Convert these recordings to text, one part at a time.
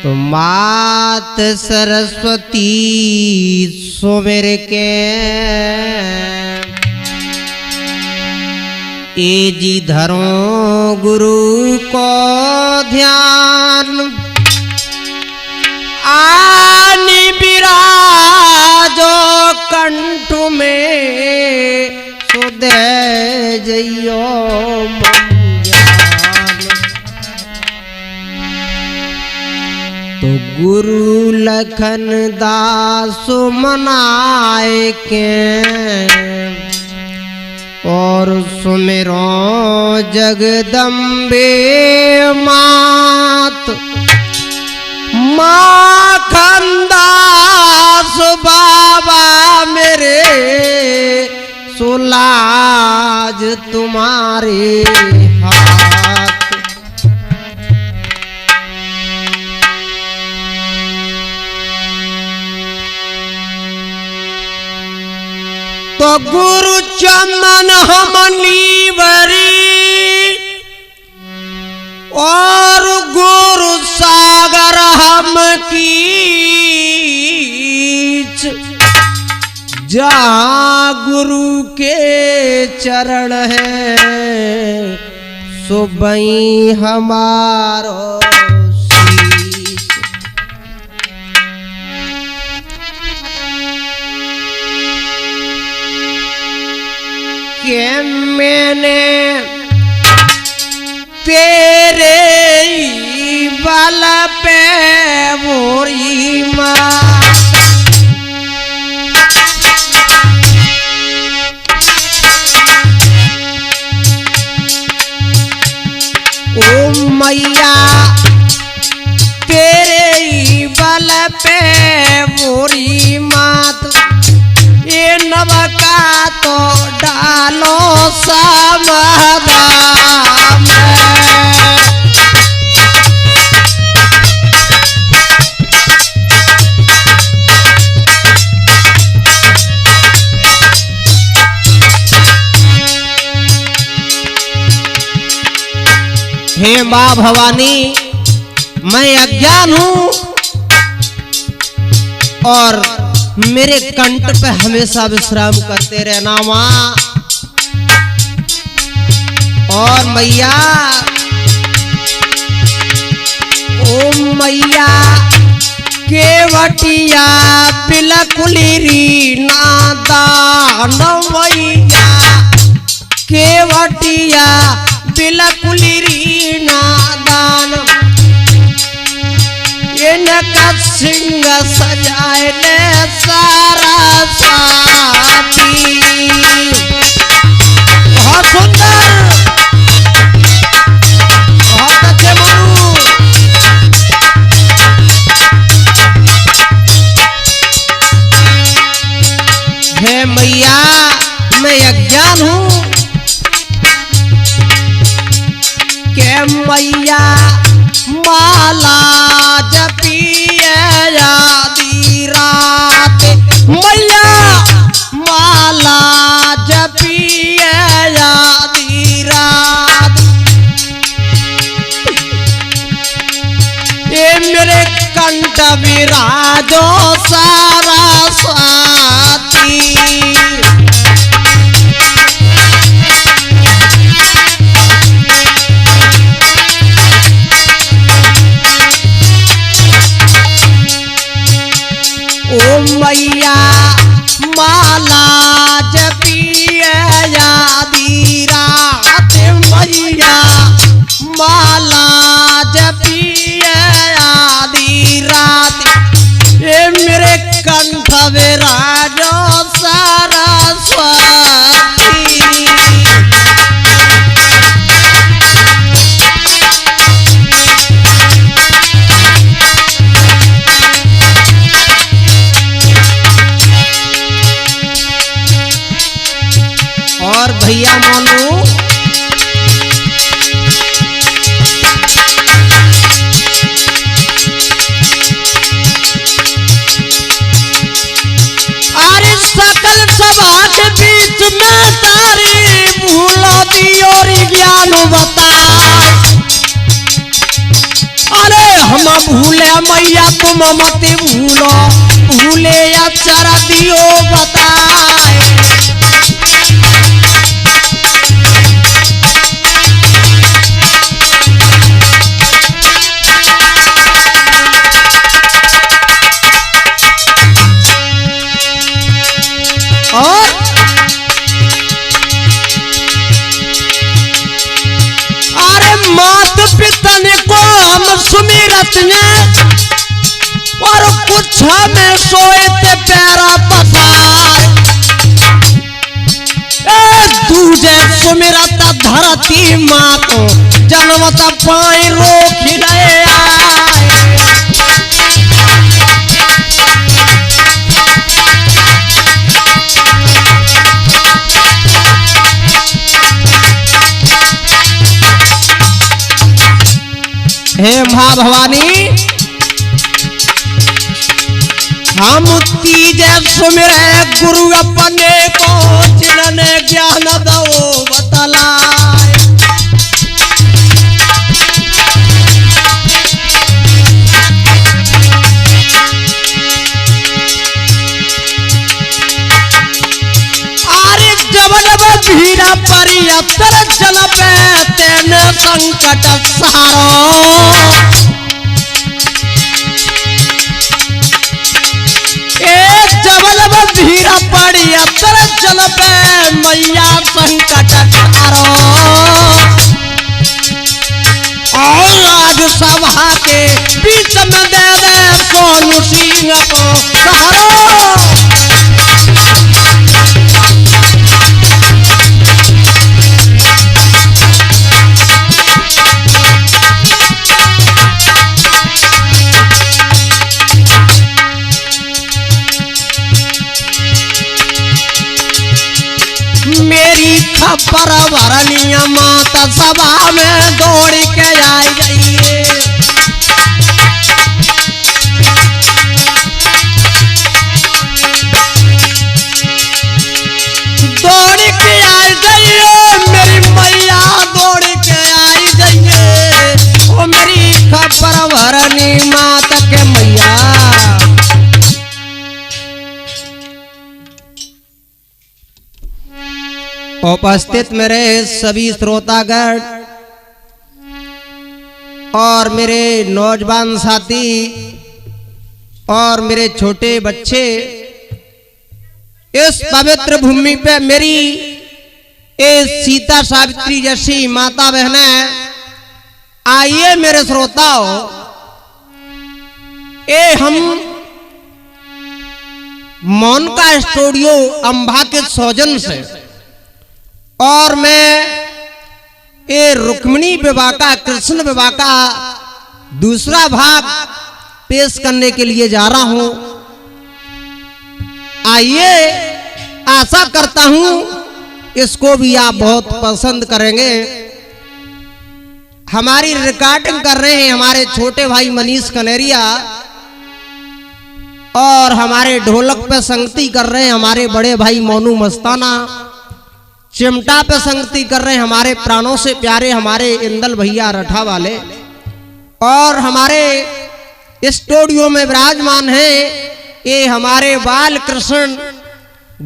तो मात सरस्वती सुमिर के ए जी धरो गुरु को ध्यान आनी विराजो कंठ में सुदे जइयो तो गुरु लखन दास मनाए के और सुमिरो जगदम्बे मात माखन दास बाबा मेरे सुलाज तुम्हारे हाथ। तो गुरु चंदन हम लीवरी और गुरु सागर हम कीच जहाँ गुरु के चरण है सुबई हमारो शीश। के मैंने तेरे बल पे मोरी माँ ओ मैया तेरे बल पे मोरी मात ये नवका तो डालो समाधान हे माँ भवानी मैं अज्ञान हूं और मेरे कंठ पे हमेशा विश्राम करते रहना माँ। और मैया ओ मैया केवटिया बिलकुली नादान मैया केवटिया बिलकुली नादान इनका सिंह सजाए ले सारा साथी। बहुत सुंदर बहुत अच्छे मनु। हे मैया मैं अज्ञान हूँ के मैया माला जपिए आधी रात मैया माला जपिए आधी रात ये मेरे कंठ विराजो सारा साथी। ओ मैया माला जपिए आधी रात मैया माला जपिए आधी रात ये मेरे कंठ विराजो सारा स्वाती। और भैया मोनू अरे सकल सभा के बीच में तारी भूलो दी और ज्ञान बता। अरे हम भूले मैया तुम मत भूलो, भूले अक्षर दियो बताए। मात पिता ने को हम सुमिरत ने और कुछ में सोए ते पैरा पसार। दूजे सुमिरत धरती माँ को जन्मत पाई रोक रहे आए। हे माँ भवानी हम तीजे सुमिरे गुरु अपने को, जिन्होंने ज्ञान दो बतलाए। अरे जब भीरा परियतर जल पे तेने संकट सारो। धीरा पड़ी अतर जल पे मैया संकट हारो। और राज सभा के बीच में दे दे सोनू सिंह को सहारो। मेरी खबर भरनी माता सभा में दौड़ के आई जाइए। दौड़ के आई जाइए मेरी मैया, दौड़ के आई जाइए। ओ मेरी खबर भरनी माता के मैया। उपस्थित मेरे सभी श्रोतागण और मेरे नौजवान साथी और मेरे छोटे बच्चे, इस पवित्र भूमि पे मेरी इस सीता सावित्री जैसी माता बहनें, आइए मेरे श्रोताओं, ये हम मौन का स्टूडियो अंबा के सौजन से और मैं ये रुक्मिणी विवाह का, कृष्ण विवाह का दूसरा भाग पेश करने के लिए जा रहा हूं। आइए, आशा करता हूं इसको भी आप बहुत पसंद करेंगे। हमारी रिकॉर्डिंग कर रहे हैं हमारे छोटे भाई मनीष कनेरिया और हमारे ढोलक पे संगति कर रहे हैं हमारे बड़े भाई मोनू मस्ताना। चिमटा पे संगति कर रहे हैं हमारे प्राणों से प्यारे हमारे इंदल भैया रठा वाले। और हमारे स्टूडियो में विराजमान है ये हमारे बाल कृष्ण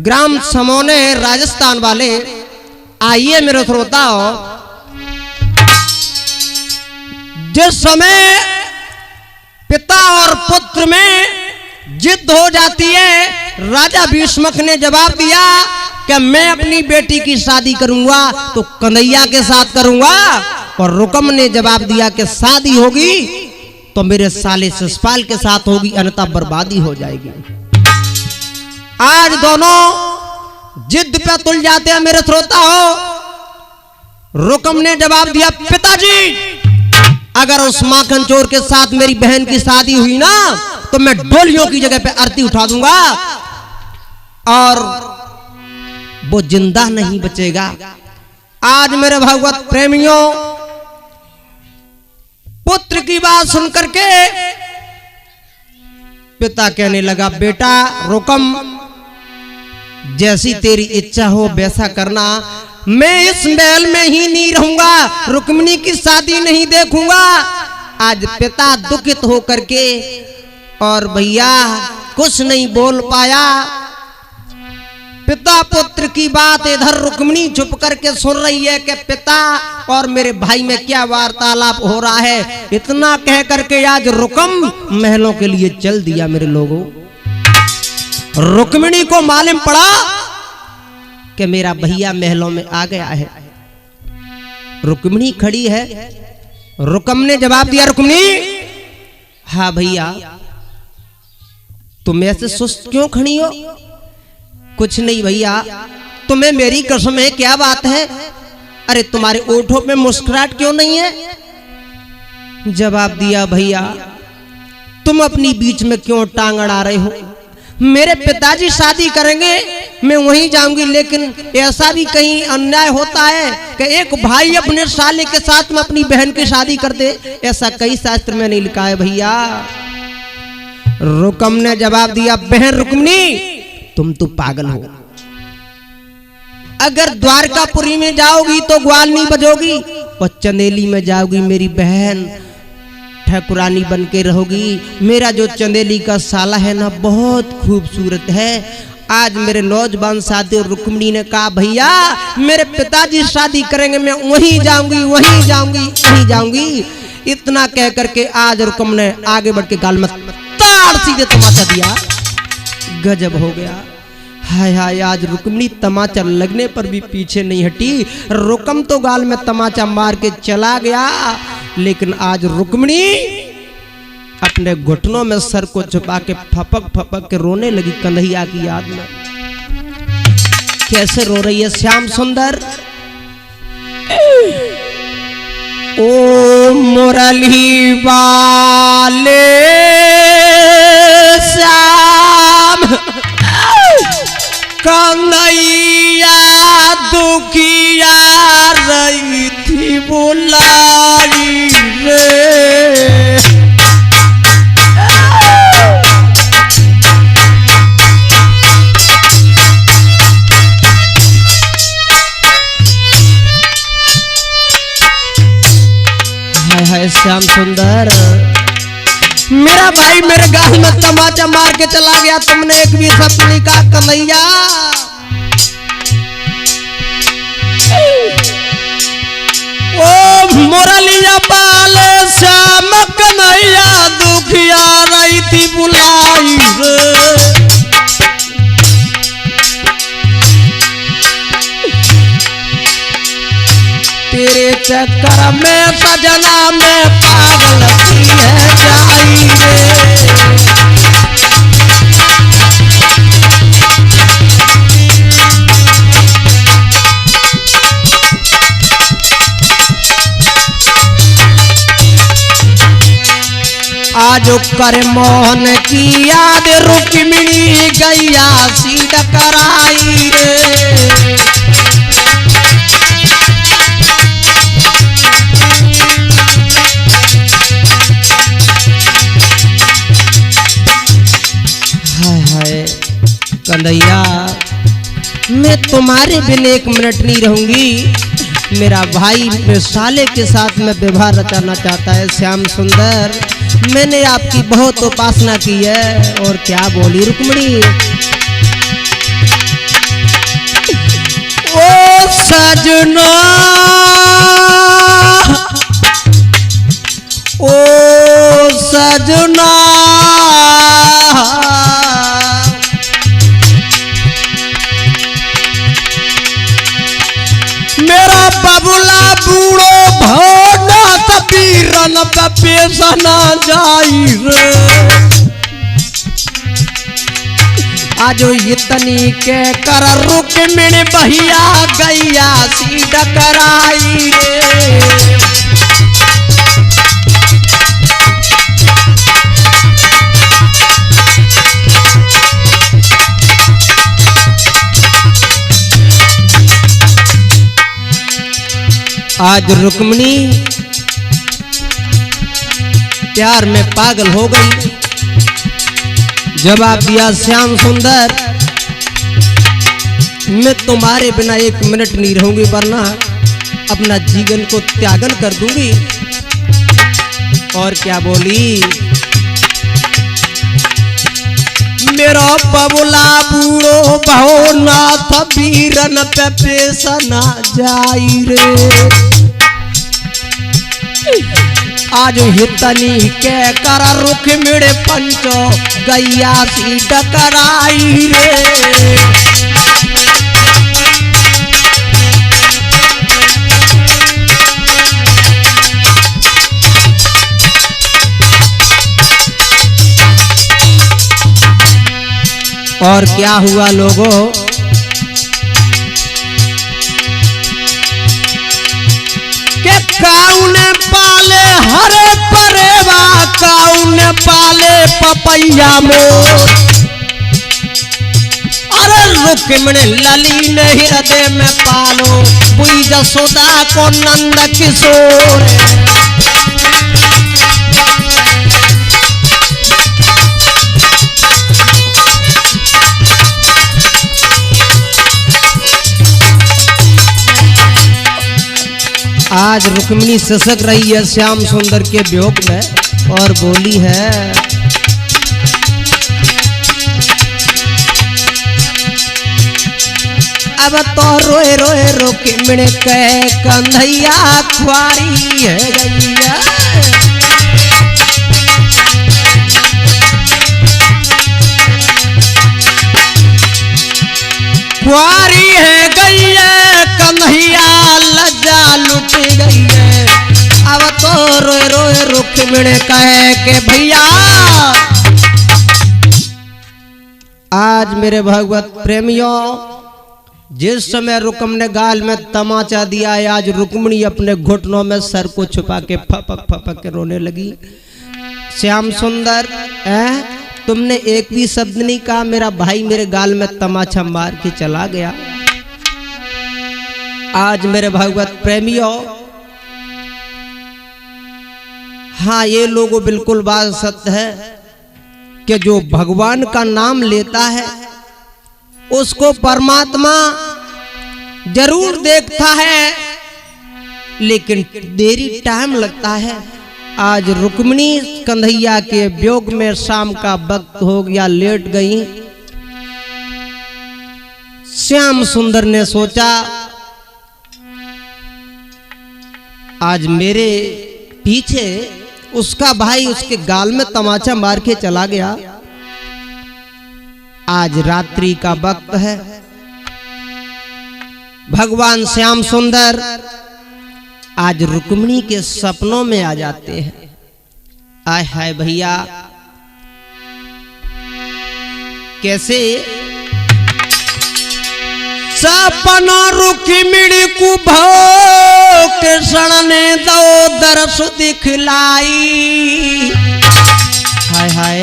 ग्राम समोने राजस्थान वाले। आइए मेरे श्रोताओ, जिस समय पिता और पुत्र में जिद हो जाती है, राजा भीष्मक ने जवाब दिया कि मैं अपनी बेटी की शादी करूंगा तो कन्हैया के साथ करूंगा, और रुकम ने जवाब दिया कि शादी होगी तो मेरे साले शिशुपाल के साथ होगी, अन्यथा बर्बादी हो जाएगी। आज दोनों जिद पे तुल जाते हैं मेरे श्रोता हो। रुकम ने जवाब दिया, पिताजी अगर उस माखन चोर के साथ मेरी बहन की शादी हुई ना तो मैं डोलियों की जगह पे आरती उठा दूंगा और वो जिंदा नहीं बचेगा। आज मेरे भागवत प्रेमियों, पुत्र की बात सुनकर के पिता कहने लगा, बेटा रुकम, जैसी तेरी इच्छा हो वैसा करना, मैं इस महल में ही नहीं रहूंगा, रुक्मिणी की शादी नहीं देखूंगा। आज पिता दुखित होकर के और भैया कुछ नहीं बोल पाया। पिता पुत्र की बात इधर रुक्मिणी चुप करके सुन रही है कि पिता और मेरे भाई में क्या वार्तालाप हो रहा है। इतना कह करके आज रुकम महलों के लिए चल दिया। मेरे लोगों, रुक्मिणी को मालूम पड़ा कि मेरा भैया महलों में आ गया है। रुक्मिणी खड़ी है। रुकम ने जवाब दिया, रुक्मिणी, हाँ भैया, तुम ऐसे सुस्त क्यों खड़ी हो? कुछ नहीं भैया, तुम्हें मेरी कसम है, क्या बात है? अरे तुम्हारे ओठों पे मुस्कुराहट क्यों नहीं है? जवाब दिया, भैया तुम अपनी बीच में क्यों टांग अड़ा रहे हो? मेरे पिताजी शादी करेंगे, मैं वहीं जाऊंगी, लेकिन ऐसा भी कहीं अन्याय होता है कि एक भाई अपने साले के साथ में अपनी बहन की शादी कर दे? ऐसा कई शास्त्र में नहीं लिखा है भैया। रुकम ने जवाब दिया, बहन रुक्मिणी, तुम तो पागल हो। अगर द्वारकापुरी में जाओगी तो ग्वाल नहीं बजोगी, और चंदेली में जाओगी मेरी बहन ठाकुरानी बन के रहोगी। मेरा जो चंदेली का साला है ना, बहुत खूबसूरत है। आज मेरे नौजवान साथी रुक्मिणी ने कहा, भैया मेरे पिताजी शादी करेंगे, मैं वहीं जाऊंगी, वहीं जाऊंगी, वहीं जाऊंगी। इतना कह करके आज रुकम ने आगे बढ़ के गाल में ताड़ सीधे तमाचा दिया। गजब हो गया। हाय हाय, आज रुक्मिणी तमाचा लगने पर भी पीछे नहीं हटी। रुकम तो गाल में तमाचा मार के चला गया, लेकिन आज रुक्मिणी अपने घुटनों में सर को छुपा के फपक फपक के रोने लगी कन्हैया की याद में। कैसे रो रही है श्याम सुंदर? ओ मुरली वाले श्याम कन्हैया दुखिया रही थी बुलाई रे। हाय हाय श्याम सुंदर, मेरा भाई मेरे गाल में तमाचा मार के चला गया, तुमने एक भी शब्द नहीं कहा कन्हैया। ओ मुरलिया बाले श्याम कन्हैया दुखिया रही थी बुलाई रे। तेरे चक्कर में सजना में पागल सी है जाई रे। आज कर मोहन की याद रुक्मिणी गैया सी डकराई रे। कन्हैया, मैं तुम्हारे बिना एक मिनट नहीं रहूंगी। मेरा भाई मेरे साले के साथ में विवाह रचाना चाहता है। श्याम सुंदर, मैंने आपकी बहुत उपासना की है। और क्या बोली रुक्मिणी? ओ सजना, ओ सजना, मेरा बबुला बूढ़ो भोना कबीरन पे पेशा ना जाई रे। आजो इतनी के कर रुक्मिणी भैया गैया सी डकराई रे। आज रुक्मिणी प्यार में पागल हो गई। जवाब दिया, श्याम सुंदर, मैं तुम्हारे बिना एक मिनट नहीं रहूंगी, वरना अपना जीवन को त्यागन कर दूंगी। और क्या बोली, मेरा बबुला बूढ़ो भवनाथ वीरन पे पेशना जाई रे। आज हितनी के कर रुख मिड़े पंचो गैया सी डकराई रे। और क्या हुआ लोगों, के काउन पाले हरे परेवा, काउन पाले पपैया मोर। अरे रुक्मिणी ललीन हृदय में पालो, बुई जसोदा को नंद किशोर। आज रुक्मिणी ससक रही है श्याम सुंदर के वियोग में और बोली है, अब तो रोए रोए रुक्मिणी कहे कन्हैया खुआरी है गैया। खुआरी है गैया कन्हैया लज्जा लुट गई है। अब तो रोए रोए रुक्मिणी कहे के भैया, आज मेरे भगवत प्रेमियों, जिस समय रुक्म ने गाल में तमाचा दिया है, आज रुक्मिणी अपने घुटनों में सर को छुपा के फपक फपक के रोने लगी। श्याम सुंदर, तुमने एक भी शब्द नहीं कहा, मेरा भाई मेरे गाल में तमाचा मार के चला गया। आज मेरे भगवत प्रेमियों, हाँ ये लोगों बिल्कुल बात सत्य है कि जो भगवान का नाम लेता है उसको परमात्मा जरूर देखता है, लेकिन देरी टाइम लगता है। आज रुक्मिणी कन्हैया के वियोग में शाम का वक्त हो गया, लेट गई। श्याम सुंदर ने सोचा आज मेरे पीछे उसका भाई उसके गाल में तमाचा मार के चला गया। आज रात्रि का वक्त है। भगवान श्याम सुंदर आज रुक्मिणी के सपनों में आ जाते हैं। आय हाय भैया, कैसे सपना रुक्मिणी को भो कृष्ण ने दो दर्श दिखलाई। हाय हाय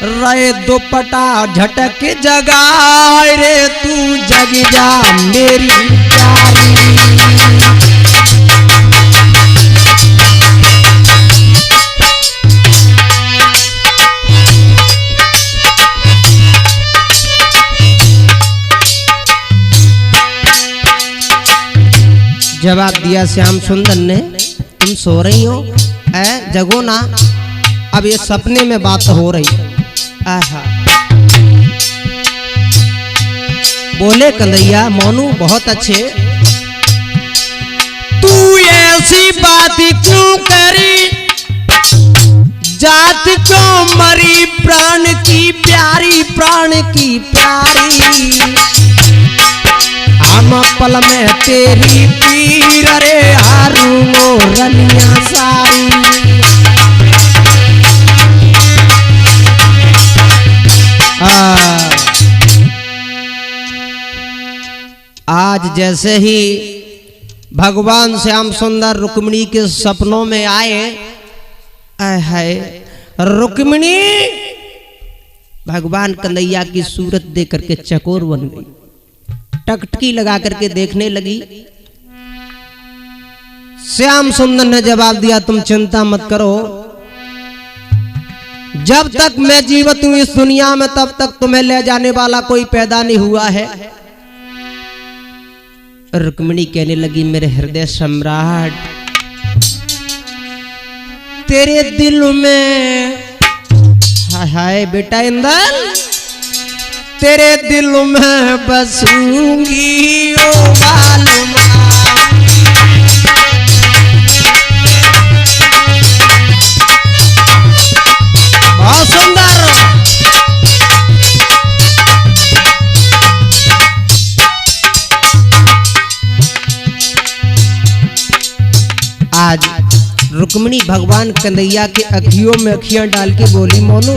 रे दुपट्टा झटक जगाए रे, तू जग जा मेरी प्यारी। जवाब दिया श्याम सुंदर ने, तुम सो रही हो, जगो ना, अब ये सपने में बात हो रही। आहा बोले कन्हैया मोनू बहुत अच्छे, तू ऐसी बात क्यों करी, जात क्यों मरी प्राण की प्यारी, प्राण की प्यारी। हम पल में तेरी पीर रे हारू मोरनिया सारी। आज जैसे ही भगवान श्याम सुंदर रुक्मिणी के सपनों में आए, है रुक्मिणी भगवान कन्हैया की सूरत देख करके चकोर बन गई, टकटकी लगा करके देखने लगी। श्याम सुंदर ने जवाब दिया, तुम चिंता मत करो, जब तक मैं जीवित हूं इस दुनिया में तब तक तुम्हें ले जाने वाला कोई पैदा नहीं हुआ है। रुक्मिणी कहने लगी, मेरे हृदय सम्राट, तेरे दिल में, हाय हाय बेटा इंदल, तेरे दिल में बसूंगी ओ मालूमा। बहुत सुंदर। आज रुक्मिणी भगवान कन्हैया के अखियों में अखियां डाल के बोली, मोनू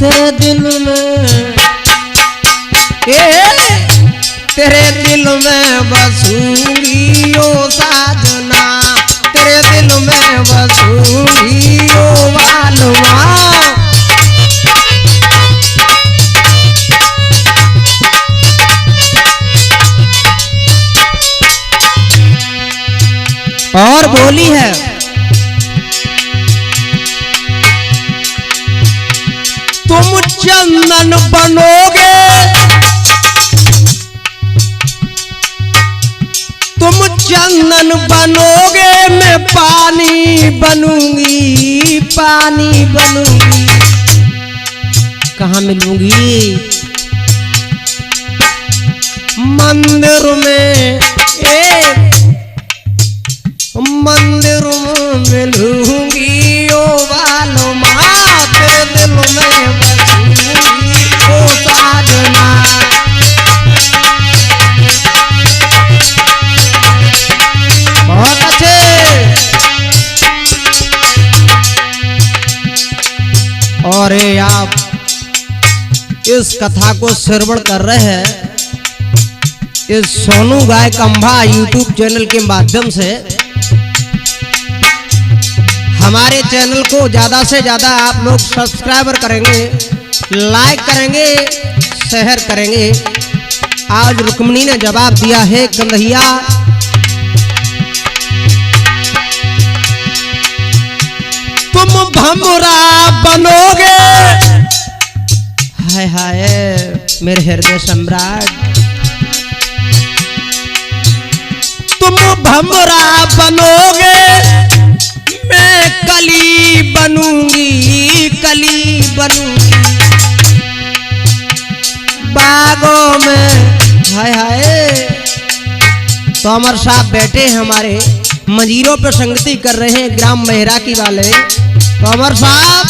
तेरे दिल में, तेरे दिल में बसूंगी ओ साजना, तेरे दिल में बसूंगी ओ मालूमा। और बोली है, तुम चंदन बनोगे, तुम चंदन बनोगे, मैं पानी बनूंगी, पानी बनूंगी। कहाँ मिलूंगी? मंदिर में, मंदिर में मिलूंगी ओ मालूमा, तेरे दिल में बसूंगी ओ साजना। बहुत अच्छे। और आप इस कथा को श्रवण कर रहे हैं इस सोनू गायक अंबा यूट्यूब चैनल के माध्यम से। हमारे चैनल को ज्यादा से ज्यादा आप लोग सब्सक्राइबर करेंगे, लाइक करेंगे, शेयर करेंगे। आज रुक्मिणी ने जवाब दिया है, कन्हैया तुम भमरा बनोगे, हाय हाय मेरे हृदय सम्राट, तुम भमरा बनोगे, मैं कली बनूंगी, कली बनूंगी। बागों में, हाय हाय तो अमर साहब बैठे हमारे मंजीरों पे संगति कर रहे हैं ग्राम मेहरा की वाले। तो अमर साहब,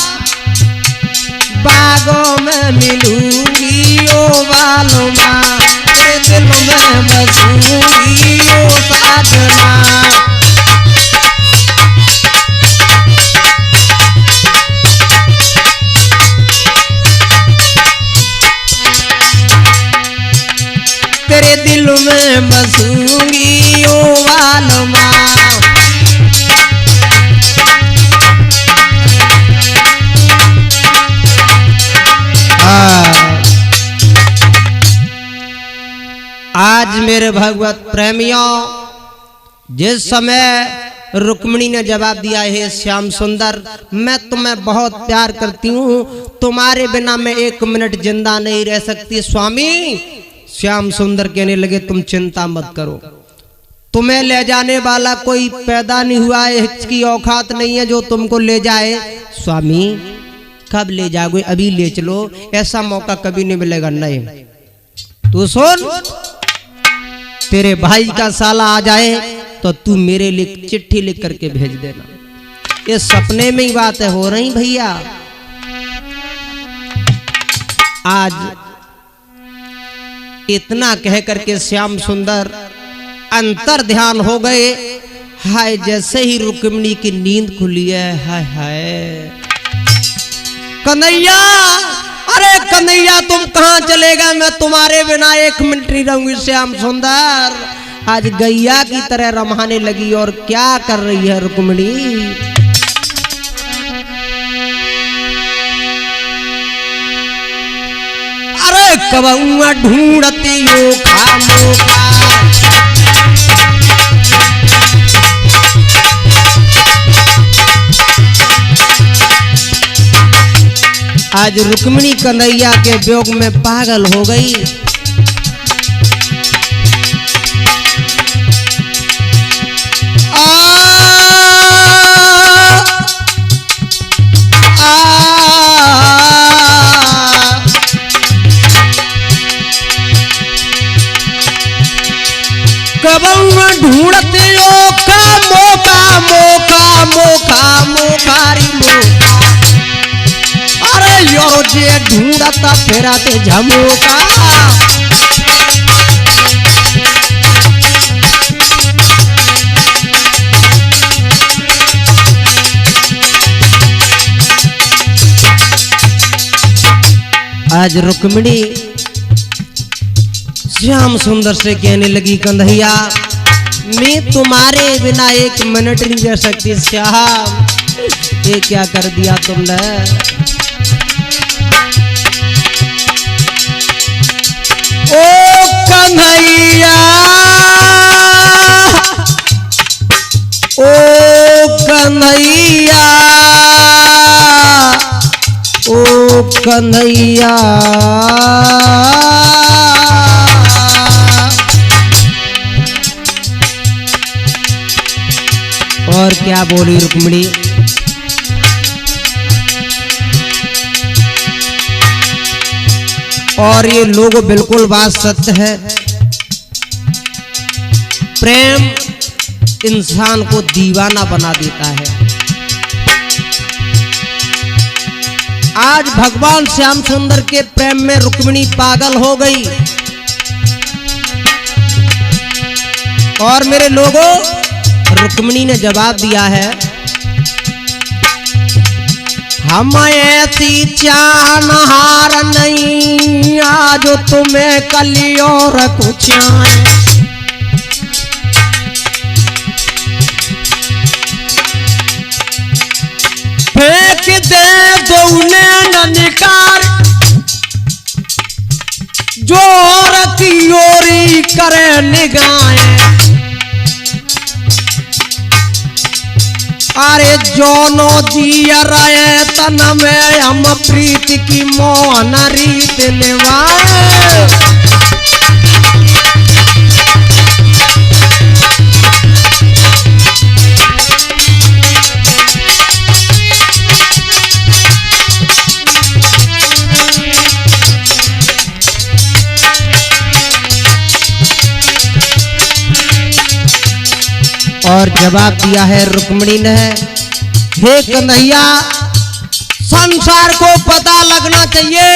बागों में मिलूंगी ओ मालूमा, तेरे दिल में बसूंगी ओ साजना। तेरे दिल में बसूंगी ओ मालूमा। आज मेरे भगवत प्रेमियों, जिस समय रुक्मिणी ने जवाब दिया है, श्याम सुंदर मैं तुम्हें बहुत प्यार करती हूँ, तुम्हारे बिना मैं एक मिनट जिंदा नहीं रह सकती स्वामी। श्याम सुंदर कहने लगे, तुम चिंता मत करो, तुम्हें ले जाने वाला कोई पैदा नहीं हुआ है, इसकी औकात नहीं है जो तुमको ले जाए। स्वामी कब ले जाओगे? अभी ले चलो, ऐसा मौका कभी नहीं मिलेगा। नहीं तू सुन, तेरे भाई का साला आ जाए तो तू मेरे लिए चिट्ठी लिख करके भेज देना। ये सपने में ही बातें हो रही भैया। आज इतना कह करके श्याम सुंदर अंतर ध्यान हो गए। हाय जैसे ही रुक्मिणी की नींद खुली है, हाय हाय कन्हैया, अरे कन्हैया तुम कहाँ चलेगा? मैं तुम्हारे बिना एक मिनट नहीं रहूंगी। श्याम सुंदर आज गैया की तरह रमाने लगी। और क्या कर रही है रुक्मिणी? अरे कबुआ ढूंढती हो खामोखा, आज रुक्मिणी कन्हैया के वियोग में पागल हो गई। फिरत फिरत झमुका। आज रुक्मिणी श्याम सुंदर से कहने लगी, कन्हैया मैं तुम्हारे बिना एक मिनट नहीं रह सकती। श्याम ये क्या कर दिया तुमने। ओ कन्हैया, ओ कन्हैया, ओ कन्हैया। और क्या बोली रुक्मिणी। और ये लोग बिल्कुल बात सत्य है। प्रेम इंसान को दीवाना बना देता है। आज भगवान श्याम सुंदर के प्रेम में रुक्मिणी पागल हो गई। और मेरे लोगों, रुक्मिणी ने जवाब दिया है, हम ऐसी चाहनहार नहीं आज तुम्हें कली और कुछ आए। फेंक दे दो उन्हें निकार, जो और की ओरी करे निगाहें। अरे जोनो जिया रहे तन में हम प्रीति की मोहन रीत निभाए। और जवाब दिया है रुक्मिणी ने, हे कन्हैया संसार को पता लगना चाहिए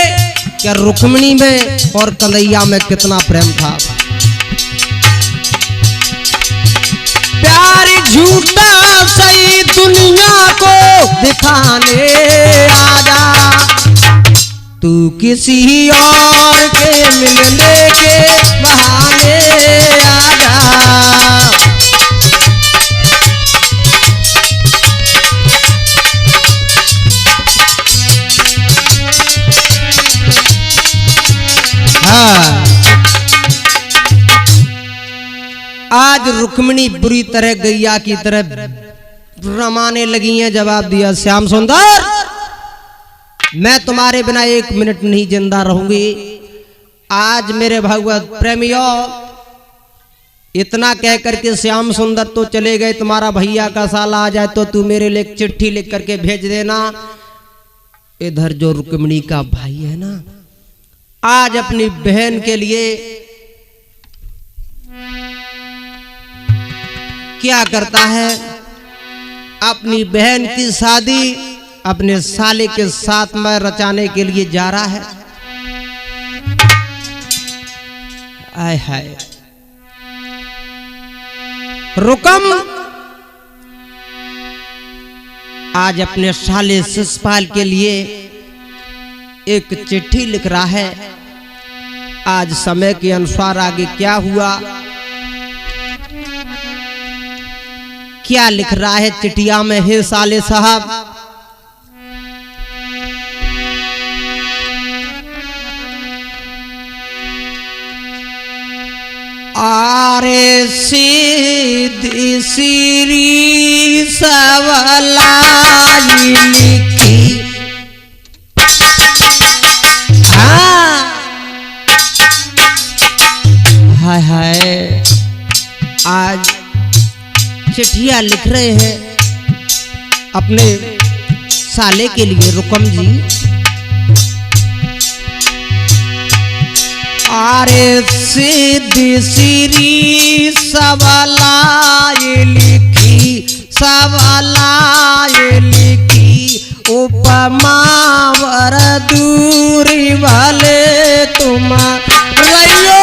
कि रुक्मिणी में और कन्हैया में कितना प्रेम था। प्यार झूठा सही दुनिया को दिखाने आजा, तू किसी और के मिलने के बहाने आजा। आज रुक्मिणी बुरी तरह गैया की तरह रमाने लगी हैं। जवाब दिया, श्याम सुंदर मैं तुम्हारे बिना एक मिनट नहीं जिंदा रहूंगी। आज मेरे भगवत प्रेमियों, इतना कह करके श्याम सुंदर तो चले गए। तुम्हारा भैया का साला आ जाए तो तू मेरे लिए एक चिट्ठी लिख करके भेज देना। इधर जो रुक्मिणी का भाई है ना, आज अपनी बहन के लिए क्या करता है, अपनी बहन की शादी अपने साले के साथ में रचाने के लिए जा रहा है। आय हाय, रुकम आज अपने साले शिषपाल के लिए एक चिट्ठी लिख रहा है। आज समय के अनुसार आगे क्या हुआ, क्या लिख रहा है चिट्ठिया में, हे साले साहब। आरे सीधी सीरी सवलाई लिखी, हाय हाय, आज चिट्ठियां लिख रहे हैं अपने साले के लिए रुकम जी। आरे सीधी सीरी सवालाए लिखी, सवालाए लिखी, उपमा वर दूरी तुम्हारियो।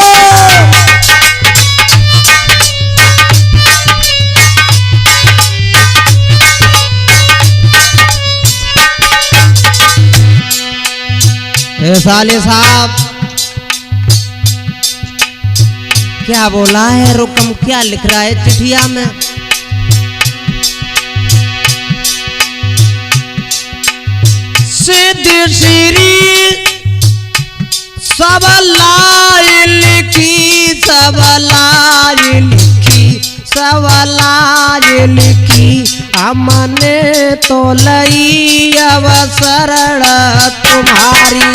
साले साहब क्या बोला है रुकम, क्या लिख रहा है चिट्ठिया में? सिद्ध श्री सब लाई लिखी, सब लाई लिखी, सब लाई लिखी, हमने तो लई अवसर तुम्हारी।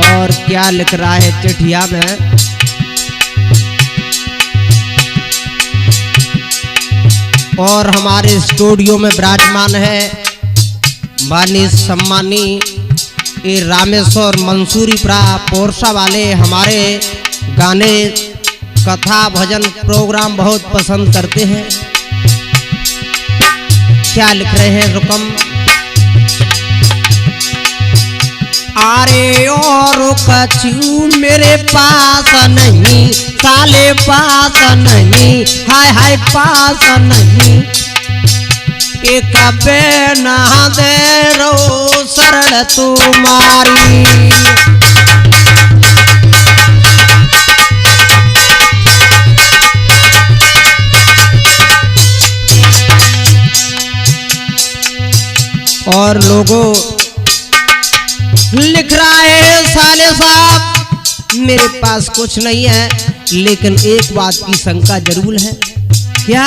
और क्या लिख रहा है चिट्ठिया में? और हमारे स्टूडियो में विराजमान है मानी सम्मानी ये रामेश्वर मंसूरी पोरसा वाले, हमारे गाने कथा भजन प्रोग्राम बहुत पसंद करते हैं। क्या लिख रहे हैं रुकम? अरे और कछु मेरे पास नहीं, साले पास नहीं, हाय हाय पास नहीं, एक बेना दे रो शरण तुम्हारी। और लोगों लिख रहा है साले साहब मेरे पास कुछ नहीं है, लेकिन एक बात की शंका जरूर है। क्या?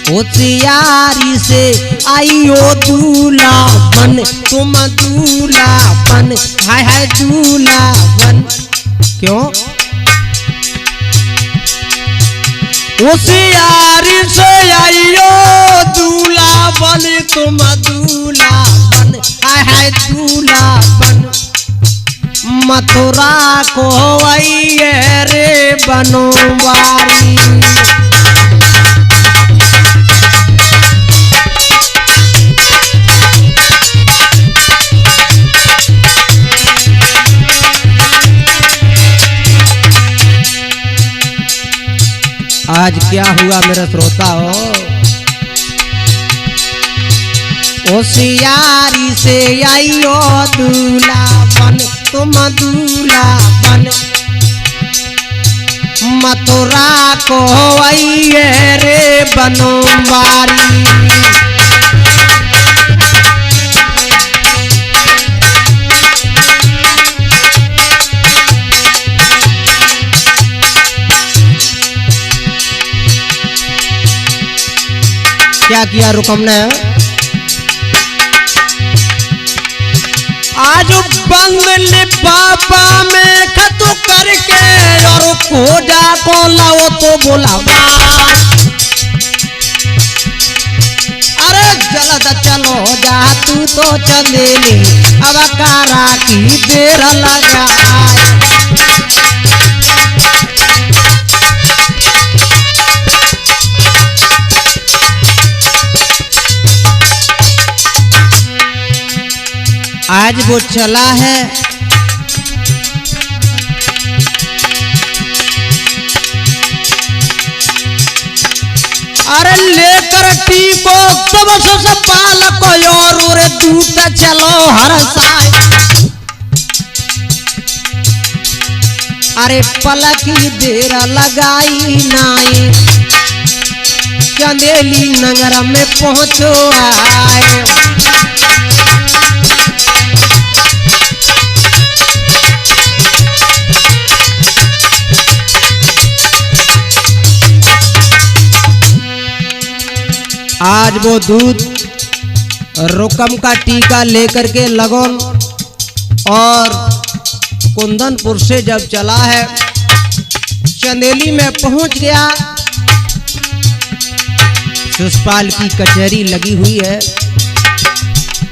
होशियारी से आइयो दूल्हा बन, तुम दूल्हा बन, हाय हाय दूल्हा बन। क्यों? होशियारी से आइयो दूल्हा बन, तुम दूल्हा बन, हाय हाय दूल्हा बन। मथुरा को आइए रे बनवारी। आज क्या हुआ मेरा श्रोता हो? होशियारी से आइयो दूल्हा बन, तुम दूल्हा बन। मथुरा को आइए रे बनवारी। क्या किया रुकम ने? आज बंद लिफाफा में खत करके और खोजा को लाओ तो बुलावा। अरे जल्द चलो जा तू तो चंदेली, अब कारा की देर लगा। आज वो चला है अरे लेकर टीको सब से पालक और दूत चलो हर साय। अरे पलकी देर लगाई नाई, चंदेली नगर में पहुंचो आए। आज वो दूध रुकम का टीका लेकर के लगन और कुंदनपुर से जब चला है, चंदेली में पहुंच गया। शिषपाल की कचहरी लगी हुई है।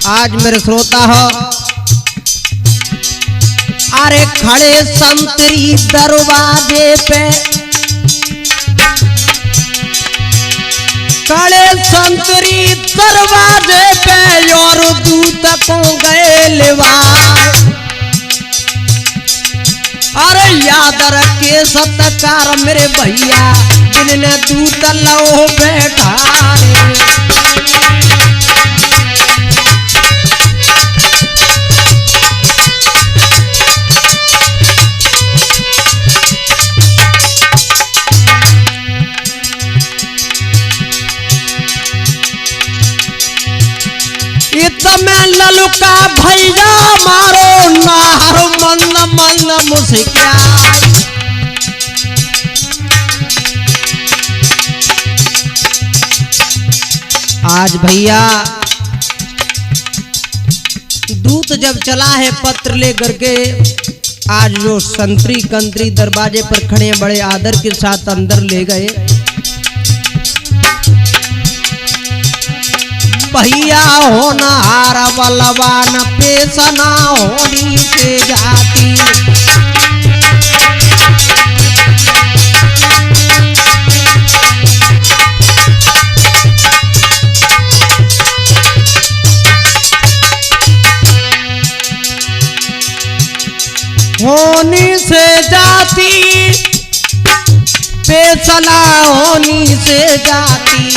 आज मेरे श्रोता हो अरे खड़े संतरी दरवाजे पे, खड़े संतरी दरवाजे पे और दूत को गए लेवा। अरे याद रखे सत्कार मेरे भैया जिनने दूत लो बैठा में ललुका भैया मारो नार मन मन मुस्किया। आज भैया दूत जब चला है पत्र लेकर के, आज जो संतरी कंतरी दरवाजे पर खड़े बड़े आदर के साथ अंदर ले गए। भैया होनहार बलवान पेशना होनी से जाती। होनी से जाती पेशना होनी से जाती।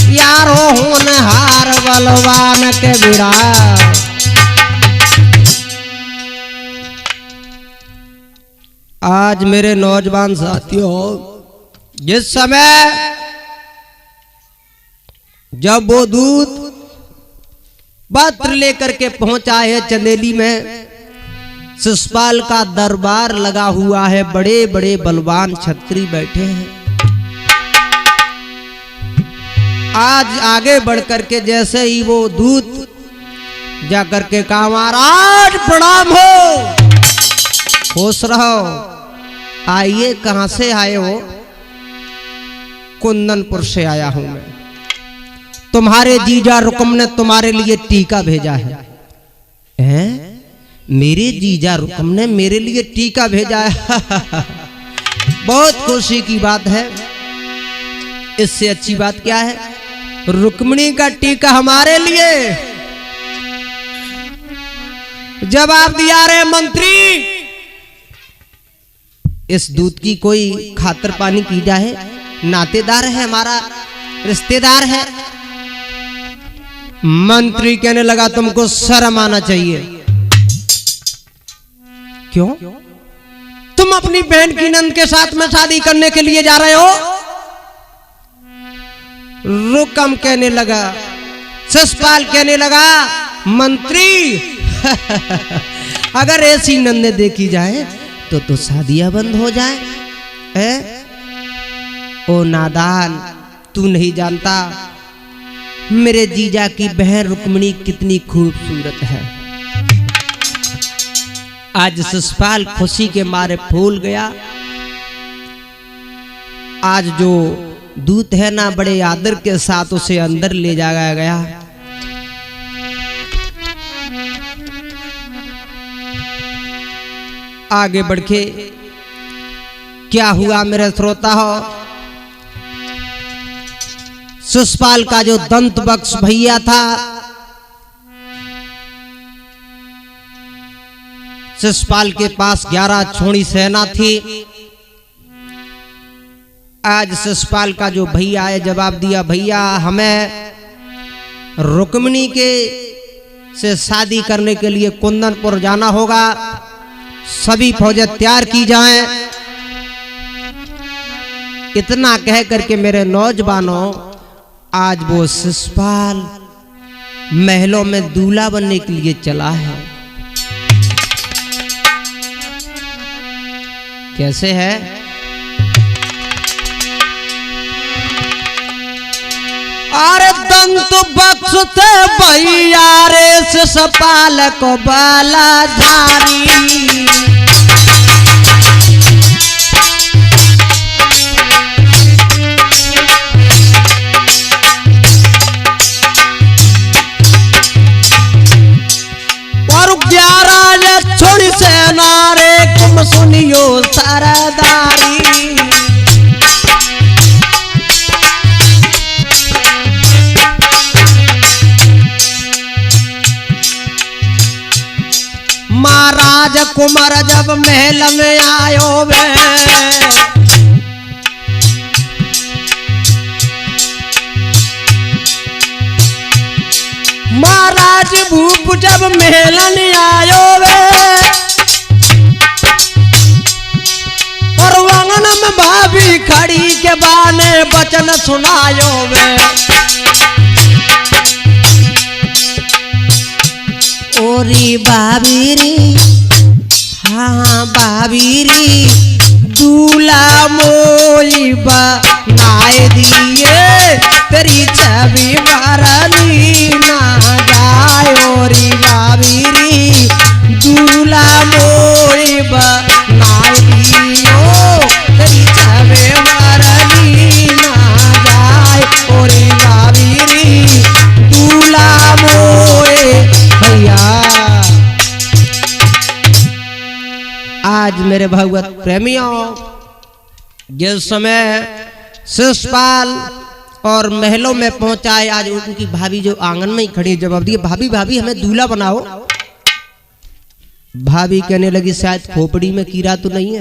यारो होनहार बलवान के बिरा। आज मेरे नौजवान साथियों, जिस समय जब वो दूत पत्र लेकर के पहुंचा है चंदेली में, शिषपाल का दरबार लगा हुआ है, बड़े बड़े बलवान छत्री बैठे हैं। आज आगे बढ़ करके जैसे ही वो दूत जाकर के कहा महाराज प्रणाम हो, खुश रहो, आइए। कहां से आए हो? कुंदनपुर से आया हूं मैं। तुम्हारे जीजा रुकम ने तुम्हारे लिए टीका भेजा है। हैं? मेरे जीजा रुकम ने मेरे लिए टीका भेजा है। बहुत खुशी की बात है। इससे अच्छी बात क्या है? रुक्मिणी का टीका हमारे लिए। जवाब दिया रे मंत्री, इस दूत की कोई खातर पानी की जाए, नातेदार है, हमारा रिश्तेदार है। मंत्री कहने लगा तुमको शर्म आना चाहिए। क्यों? तुम अपनी बहन की नंद के साथ में शादी करने के लिए जा रहे हो? रुकम कहने लगा, शिषपाल कहने लगा मंत्री अगर ऐसी नंदे देखी जाए तो शादियां बंद हो जाए। ओ नादान, तू नहीं जानता मेरे जीजा की बहन रुक्मिणी कितनी खूबसूरत है। आज शिषपाल खुशी के मारे फूल गया। आज जो दूत है ना, बड़े आदर के साथ उसे अंदर ले जाया गया। आगे बढ़ के क्या हुआ मेरे श्रोता हो? शिषपाल का जो दंत बक्स भैया था, शिषपाल के पास 11 छोड़ी सेना थी। आज शिषपाल का जो भैया है जवाब दिया, भैया हमें रुक्मिणी के से शादी करने के लिए कुंदनपुर जाना होगा, सभी फौजें तैयार की जाएं। इतना कह करके मेरे नौजवानों, आज वो शिषपाल महलों में दूल्हा बनने के लिए चला है। कैसे है? अरे दंत बक्स थे भैया रे शिषपाल को बाला झारी। और 11 छोड़ी सेना सुनियो सरदारी। महाराज कुमार जब महल में आयो वे, महाराज भूप जब महल में आयो वे, और वांगन में भाभी खड़ी के बाने वचन सुनायो वे। ओरी बाबीरी, हाँ बाबीरी, दूल्हा मोई बनाए दिए, तेरी छवि भरनी ना जाए। ओरी बाबीरी, दूल्हा मोई बनाए दियो, तेरी छवि भरनी ना जाए। ओरी बाबीरी, दूल्हा मोई भैया। आज मेरे भगवत प्रेमियों, जिस समय शिषपाल और महलों में पहुंचाए, आज उनकी भाभी जो आंगन में ही खड़ी जवाब दिए, भाभी भाभी हमें दूल्हा बनाओ। भाभी कहने लगी शायद खोपड़ी में कीड़ा तो नहीं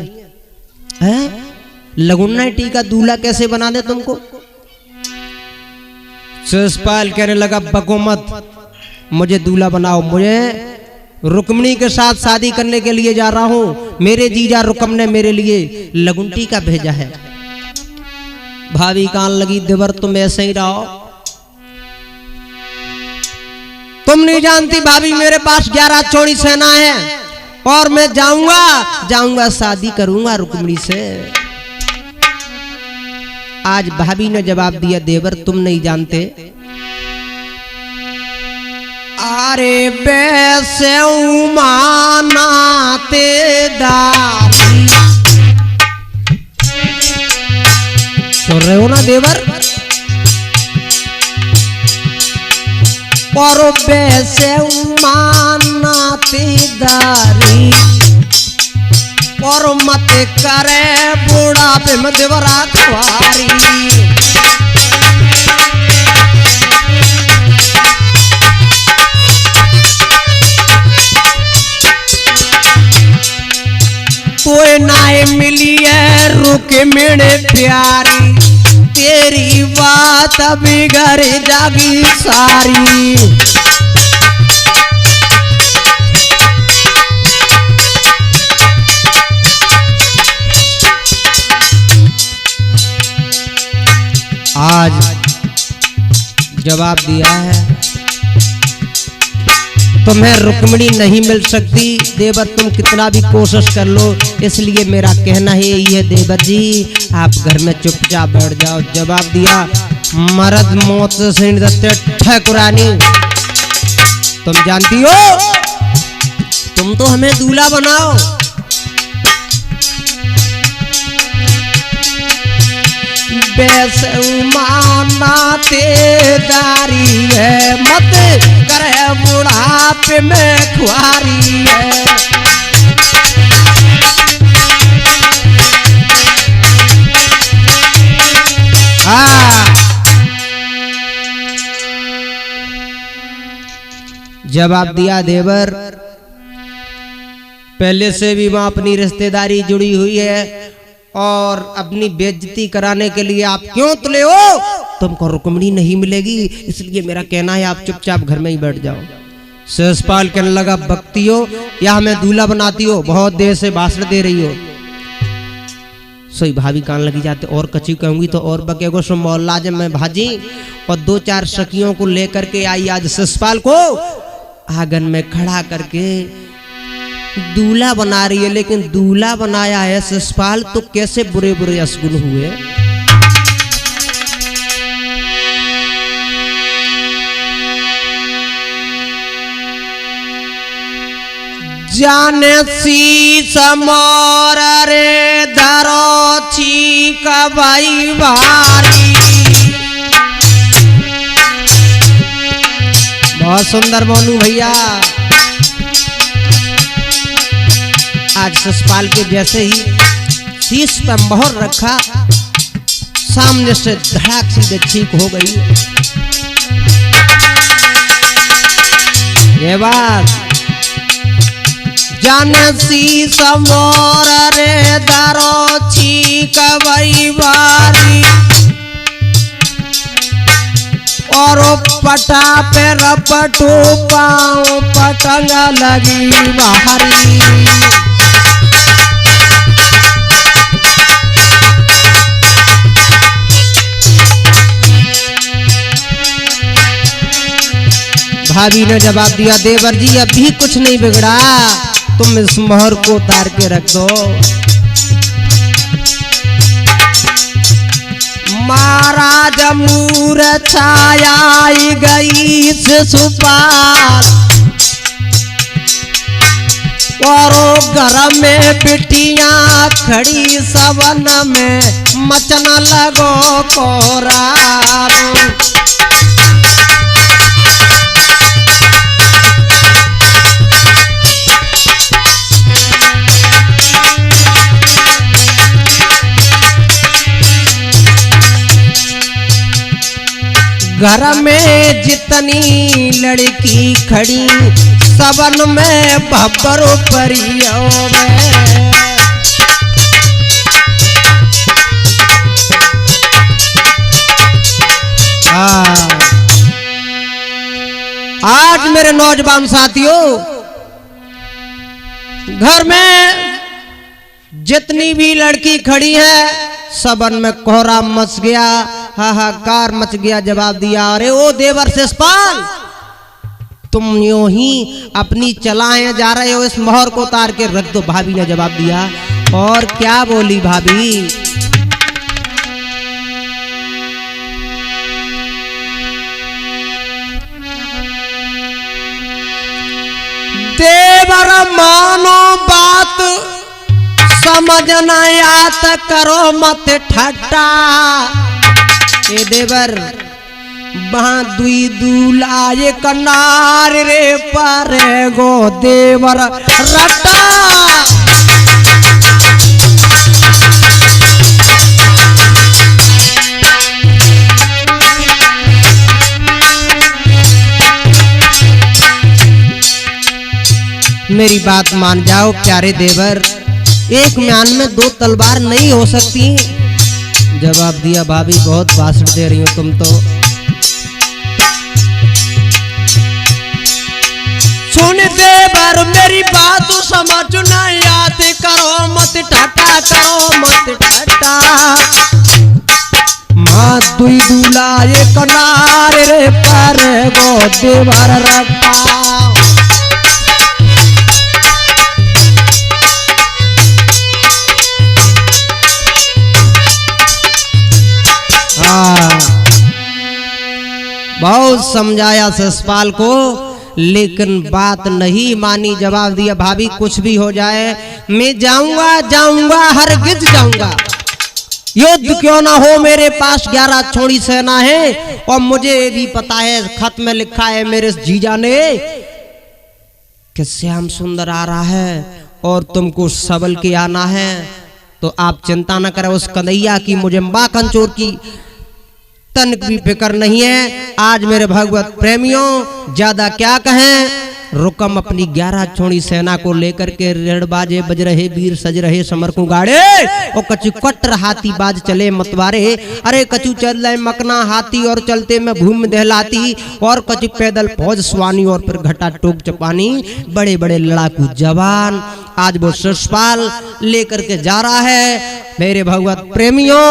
है, लगुन्ना टीका दूल्हा कैसे बना दे तुमको। शिषपाल कहने लगा बको मत, मुझे दूल्हा बनाओ, मुझे रुक्मिणी के साथ शादी करने के लिए जा रहा हूं। मेरे जीजा रुकम ने मेरे लिए लगुंटी का भेजा है। भाभी कान लगी, देवर तुम ऐसे ही रहो, तुम नहीं जानती भाभी मेरे पास 11 चौड़ी सेना है, और मैं जाऊंगा शादी करूंगा रुक्मिणी से। आज भाभी ने जवाब दिया, देवर तुम नहीं जानते, अरे वैसे मानाते दारी। सुन रहे हो ना देवर, और वैसे मानाते दारी, और मत करे बुढ़ापे में देवरा खुआरी। कोई नाए मिली है रुके मेरे प्यारी, तेरी बात बिगड़ जागी सारी। आज जवाब दिया है, तुम्हें रुक्मिणी नहीं मिल सकती देवर, तुम कितना भी कोशिश कर लो। इसलिए मेरा कहना है यही है देवर जी, आप घर में चुपचाप बैठ जाओ। जवाब दिया, मर्द मौत से सीन देते ठकुरानी, तुम जानती हो, तुम तो हमें दूल्हा बनाओ। मानाते दारी है, मत करे बुढ़ापे में खुआरी है। जवाब दिया देवर, पहले से भी वहां अपनी रिश्तेदारी जुड़ी हुई है, और अपनी बेइज्जती कराने के लिए आप क्यों तुले हो, तुमको रुक्मिणी नहीं मिलेगी। इसलिए मेरा कहना है आप चुपचाप घर में ही बैठ जाओ। शिषपाल कहने लगा, बकती हो या हमें दूल्हा बनाती हो, बहुत देर से भाषण दे रही हो। सही भाभी कान लगी जाते, और कच्ची कहूंगी तो और बकेगो। सो मोहल्ला जब मैं भाजी और 2-4 सखियों को लेकर के आई, आज शिषपाल को आंगन में खड़ा करके दूल्हा बना रही है। लेकिन दूल्हा बनाया है शिषपाल, तो कैसे बुरे बुरे असगुन हुए। जाने शीश मोर रे धरो छीक भाई भारी। बहुत सुंदर मोनू भैया। आज ससपाल के जैसे ही शीश पे मोहर रखा, सामने से धड़ाक सीधे छींक हो गई। ये बात जाने शीश मोर रे दारो छीक बई बारी, और पटा पे रपटू पाँव पटंग लगी बाहरी। भाभी ने जवाब दिया, देवर जी अभी कुछ नहीं बिगड़ा, तुम इस मोहर को उतार के रख दो। महाराज मूर छाया गई शिशुपाल, और घर में बिटियां खड़ी सवन में मचन लगो कोरारो। घर में जितनी लड़की खड़ी सबन में भब्बरो परियो में। आज मेरे नौजवान साथियों, घर में जितनी भी लड़की खड़ी है सबन में कोहरा मच गया, हाहाकार मच गया। जवाब दिया, अरे ओ देवर शिशुपाल, तुम यूं ही अपनी चलाएं जा रहे हो, इस मोहर को उतार के रख दो। भाभी ने जवाब दिया, और क्या बोली भाभी? देवर मानो बात समझ न आत करो मत ठट्टा। ए देवर वहां दुई दूलाए कनार रे पारे गो देवर रट्टा। मेरी बात मान जाओ प्यारे देवर, एक म्यान में दो तलवार नहीं हो सकती। जवाब दिया, भाभी बहुत भाषण दे रही हो तुम तो। सुन देवर मेरी बात समझ नहीं आती, करो मत ठाटा, करो मत ठाटा। माँ दुई दूला एक नार रे पर गो देवर रट्टा। बहुत समझाया शिशुपाल को, लेकिन बात नहीं मानी। जवाब दिया, भाभी कुछ भी हो जाए मैं जाऊंगा, जाऊंगा, हरगिज जाऊंगा। युद्ध क्यों ना हो, मेरे पास 11 छोड़ी सेना है, और मुझे भी पता है, खत में लिखा है मेरे जीजा ने कि श्याम सुंदर आ रहा है और तुमको सबल के आना है। तो आप चिंता न करें, उस कन्हैया की, मुझे माँ कंचोर की तनिक भी फिक्र नहीं है। आज मेरे भगवत प्रेमियों ज्यादा क्या कहें, रुकम अपनी 11 छोड़ी सेना को लेकर के रेड़ बाजे बज रहे, वीर सज रहे समर को गाड़े, और कचू कट हाथी बाज चले मतवारे। अरे कचू चल रहे मकना हाथी और चलते में भूमि दहलाती, और कचू पैदल फौज स्वानी और फिर घटा टोक चपानी, बड़े बड़े लड़ाकू जवान आज वो शिशुपाल लेकर के जा रहा है। मेरे भगवत प्रेमियों,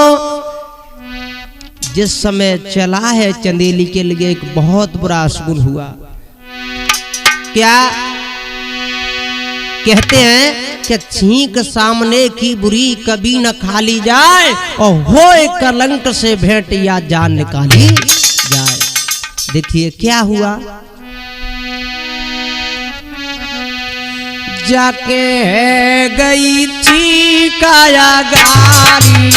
जिस समय चला है चंदेली के लिए एक बहुत बुरा अशगुन हुआ। क्या कहते हैं कि छींक सामने की बुरी कभी न खाली जाए, और होए कलंक से भेंट या जान निकाली जाए। देखिए क्या हुआ, जाके गई छीकाया गारी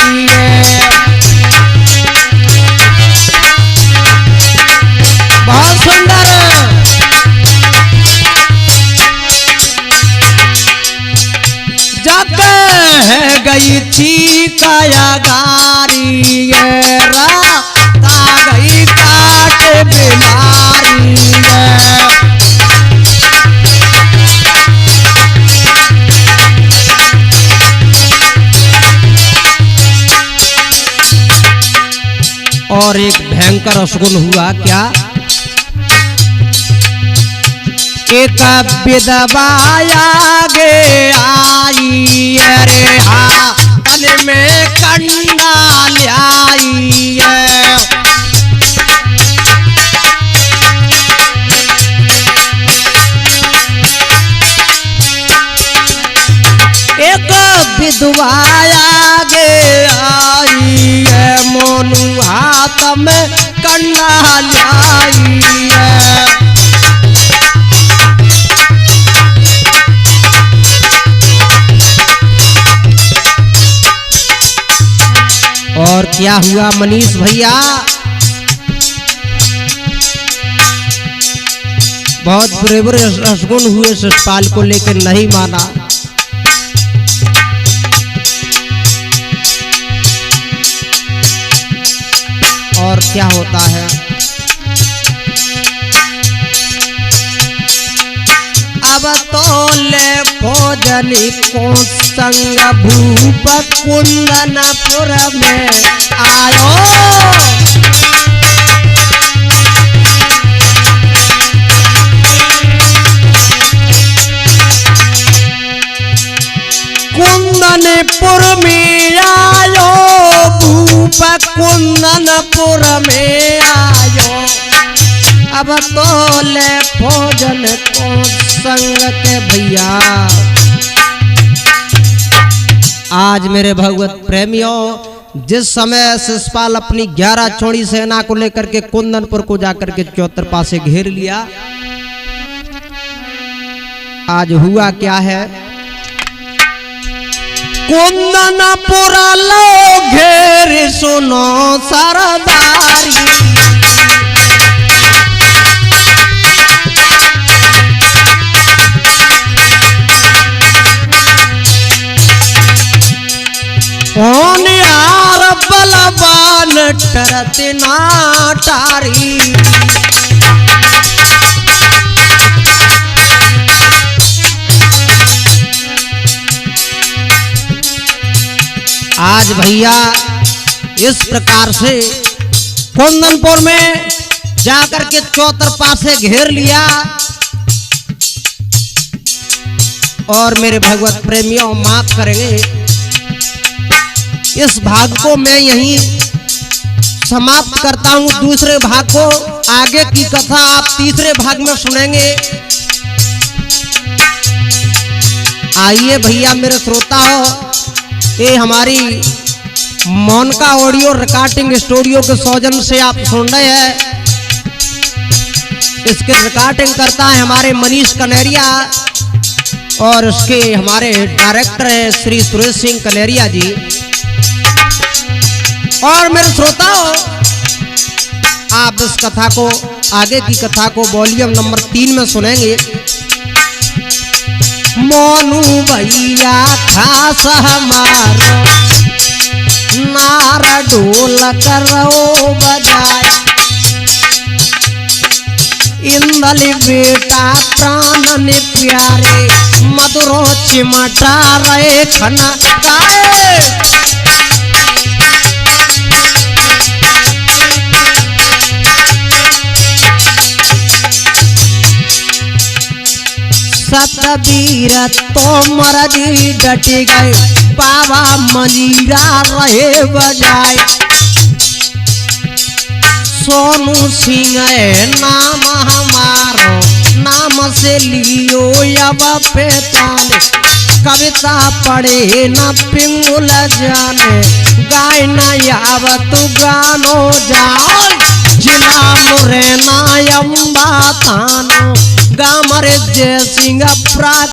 बहुत सुंदर। गई चीकाया गारी ता गई काट बीमारी और एक भयंकर असगुन हुआ क्या? एक विधवा आगे आई रे तन में कंडा लाई एक विधवा आगे आई मोनू हाथ में कंडा लाई और क्या हुआ मनीष भैया? बहुत बुरे बुरे असगुन हुए शिषपाल को लेकर नहीं माना। और क्या होता है? अब तो ले भोजनी को संग भूप कुंदनपुर में आयो कुंदनपुर में आयो भूप कुंदनपुर में आयो अब तो ले भोजन को संग के भैया। आज मेरे भगवत प्रेमियों जिस समय शिषपाल अपनी 11 चौड़ी सेना को लेकर के कुंदनपुर को जाकर के चौतरपा से घेर लिया, आज हुआ क्या है? कुंदनपुर लो घेर सुनो सरदारी यार बलवान टरत नाटारी आज भैया इस प्रकार से कुंदनपुर में जाकर के चौतरपा से घेर लिया। और मेरे भगवत प्रेमियों माफ करेंगे, इस भाग को मैं यहीं समाप्त करता हूं। दूसरे भाग को आगे की कथा आप तीसरे भाग में सुनेंगे। आइए भैया मेरे श्रोता हो, ये हमारी मोनका ऑडियो रिकॉर्डिंग स्टूडियो के सौजन्य से आप सुन रहे हैं। इसके रिकॉर्डिंग करता है हमारे मनीष कनेरिया और उसके हमारे डायरेक्टर है श्री सुरेश सिंह कनेरिया जी। और मेरे श्रोताओं आप इस कथा को आगे की कथा को वॉल्यूम नंबर 3 में सुनेंगे। मोनू भैया खास हमारो नारा ढोल करो बजाए इंदली बेटा प्राण ने प्यारे मधुरो चिमटा रहे खना गाए सतबीर तोमर जी डट गए बाबा मंजीरा रहे बजाए सोनू सिंह नाम हमारो नाम से लियो अब पेतान कविता पढ़े न पिंगुल जाने गाय न आवत गानो जाओ जिला मुरैना अम्बा थानो गामरे जय सिंह प्रा